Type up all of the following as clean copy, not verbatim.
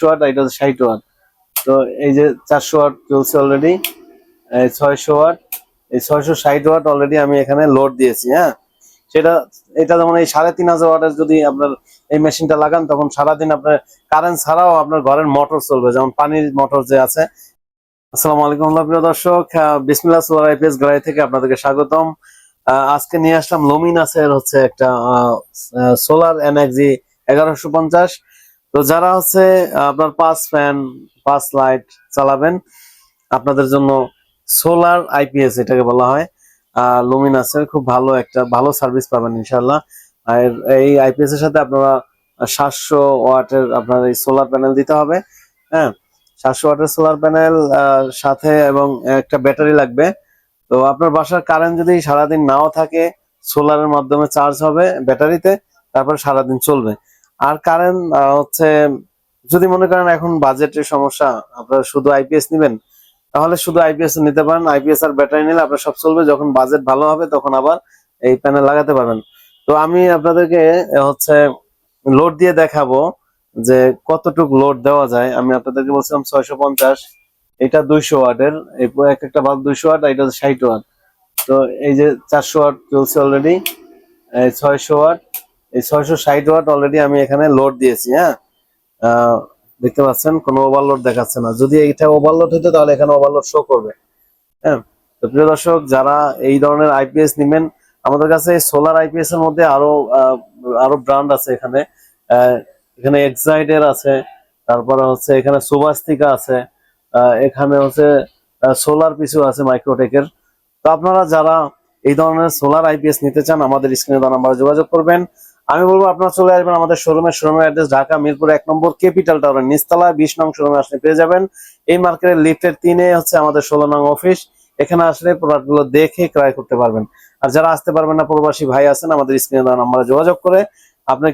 Watt, এটা 60 watt. তো এই যে 400 ওয়াট চলছে অলরেডি, 600 ওয়াট, এই 660 ওয়াট অলরেডি আমি এখানে লোড দিয়েছি। হ্যাঁ, সেটা এটা যেমন এই 3500 ওয়াটের যদি আপনার এই মেশিনটা লাগান, তখন সারাদিন আপনার কারেন্ট ছাড়াও আপনার ঘরের মোটর চলবে, যেমন পানির মোটর যে আছে। আসসালামু আলাইকুম প্রিয় দর্শক, বিসমিল্লাহ সোলার আইপিএস গ্যালারি থেকে আপনাদেরকে স্বাগতম। আজকে নিয়ে আসলাম লুমিনাসের হচ্ছে একটা সোলার এনএক্সি 1150। তো যারা হচ্ছে আপনার 5 ফ্যান 5 লাইট চালাবেন, আপনাদের জন্য সোলার আইপিএস এটাকে বলা হয়। লুমিনাসের খুব ভালো সার্ভিস পাবেন ইনশাল্লাহ। আর এই আইপিএস এর সাথে আপনারা 700 ওয়াটের আপনার এই সোলার প্যানেল দিতে হবে। হ্যাঁ, 700 ওয়াটের সোলার প্যানেল সাথে, এবং একটা ব্যাটারি লাগবে। তো আপনার বাসার কারেন্ট যদি সারাদিন নাও থাকে, সোলারের মাধ্যমে চার্জ হবে ব্যাটারিতে, তারপর সারাদিন চলবে। আর কারেন্ট হচ্ছে, যদি মনে করেন এখন বাজেটের সমস্যা, আপনারা শুধু আইপিএস নেবেন, তাহলে শুধু আইপিএস নিতে পারেন। আইপিএস আর ব্যাটারি নিলে আপনার সব চলবে। যখন বাজেট ভালো হবে তখন আবার এই প্যানেল লাগাতে পারবেন। তো আমি আপনাদেরকে হচ্ছে লোড দিয়ে দেখাবো যে কতটুকু লোড দেওয়া যায়। আমি আপনাদেরকে বলছিলাম 650, এটা 200 ওয়াটের, এক একটা বাল্ব 200 ওয়াট, এটা 60 ওয়াট। তো এই যে 400 ওয়াট চলছে অলরেডি, 600 ওয়াট, এই 660 ওয়াট অলরেডি আমি এখানে লোড দিয়েছি। হ্যাঁ, দেখতে পাচ্ছেন কোনো ওভারলোড দেখাচ্ছে না। যদি এটা ওভারলোড হতো তাহলে এখানে ওভারলোড শো করবে। হ্যাঁ, তো প্রিয় দর্শক, যারা এই ধরনের আইপিএস নেবেন, আমাদের কাছে সোলার আইপিএস এর মধ্যে আরো ব্র্যান্ড আছে। এখানে এক্সাইডের আছে, তারপরে হচ্ছে এখানে সুভাস্তিকা আছে, এখানে হচ্ছে সোলার পিছু আছে মাইক্রোটেকের। তো আপনারা যারা এই ধরনের সোলার আইপিএস নিতে চান, আমাদের স্ক্রিনে দেওয়া নাম্বারে যোগাযোগ করবেন। আমি বলবো আপনারা চলে আসবেন আমাদের শোরুমের অ্যাড্রেস ঢাকা মিরপুর 1 নম্বর ক্যাপিটাল টাওয়ার নিচতলা 20 নং শোরুমে আসলে পেয়ে যাবেন। এই মার্কেটের লিফটের 3-এ হচ্ছে আমাদের 16 নং অফিস। এখানে আসলে প্রোডাক্ট গুলো দেখে ক্রয় করতে পারবেন। আর যারা আসতে পারবেন না, প্রবাসী ভাই আছেন, আমাদের স্ক্রিনে দেওয়া নাম্বারে যোগাযোগ করে আপনি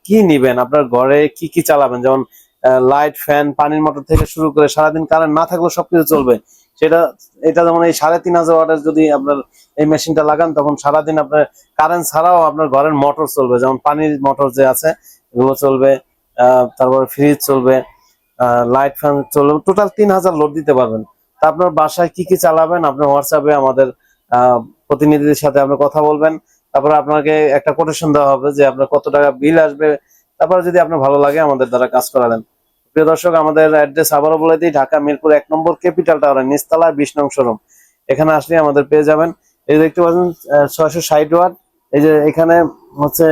কি নিবেন, আপনার ঘরে কি কি চালাবেন, যেমন লাইট, ফ্যান, পানির মোটর থেকে শুরু করে সারাদিন কারেন্ট না থাকলেও সবকিছু চলবে। এটা যেমন এই 3500 ওয়াটের যদি আপনার এই মেশিনটা লাগান, তখন সারাদিন আপনার কারেন্ট ছাড়াও আপনার ঘরের মোটর চলবে, যেমন পানির মোটর যে আছে এগুলো চলবে, তারপর ফ্রিজ চলবে, লাইট, ফ্যান চলবে, টোটাল 3000 লোড দিতে পারবেন। তা আপনার বাসায় কি কি চালাবেন, আপনার হোয়াটসঅ্যাপে আমাদের প্রতিনিধিদের সাথে আপনি কথা বলবেন। তারপরে আপনাকে একটা কোটেশন দেওয়া হবে যে আপনার কত টাকা বিল আসবে। তারপরে যদি আপনার ভালো লাগে, আমাদের দ্বারা কাজ করালেন। প্রিয় দর্শক, আমাদের অ্যাড্রেস আবারও বলে দিই, ঢাকা মিরপুর 1 নম্বর ক্যাপিটাল টাওয়ার নিচতলা 20 নং শোরুম। এখানে আসলে আমাদের পেয়ে যাবেন। এই দেখতে পাচ্ছেন 660 ওয়াট। এই যে এখানে হচ্ছে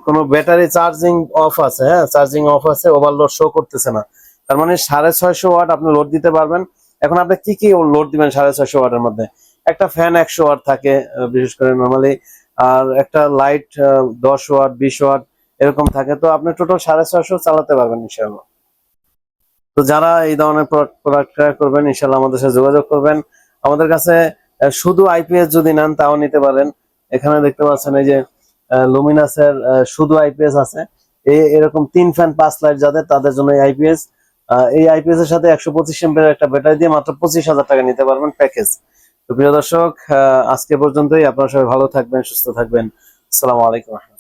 কোনো ব্যাটারি চার্জিং অফ আছে। হ্যাঁ, চার্জিং অফ আছে, ওভারলোড শো করতেছে না। তার মানে 650 ওয়াট আপনি লোড দিতে পারবেন। এখন আপনি কি কি লোড দিবেন 650 ওয়াটের মধ্যে? একটা ফ্যান 100 ওয়াট থাকে বিশেষ করে নরমালি, আর একটা লাইট 10 ওয়াট 20 ওয়াট এরকম থাকে। তো আপনি টোটাল 650 চালাতে পারবেন ইনশাআল্লাহ। তো যারা এই ধরনের প্রোডাক্ট ক্রয় করবেন, ইনশাআল্লাহ আমাদের সাথে যোগাযোগ করবেন। আমাদের কাছে শুধু আইপিএস যদি নেন তাও নিতে পারেন। এখানে দেখতে পাচ্ছেন এই যে লুমিনাসের শুধু আইপিএস আছে। এরকম 3 ফ্যান 5 লাইট যাদের, তাদের জন্য এই আইপিএস। এই আইপিএস এর সাথে 125 এমপিয়ার একটা ব্যাটারি দিয়ে মাত্র 25,000 টাকা নিতে পারবেন প্যাকেজ। তো প্রিয় দর্শক, আজকে পর্যন্তই। আপনারা সবাই ভালো থাকবেন, সুস্থ থাকবেন। আসসালামু আলাইকুম।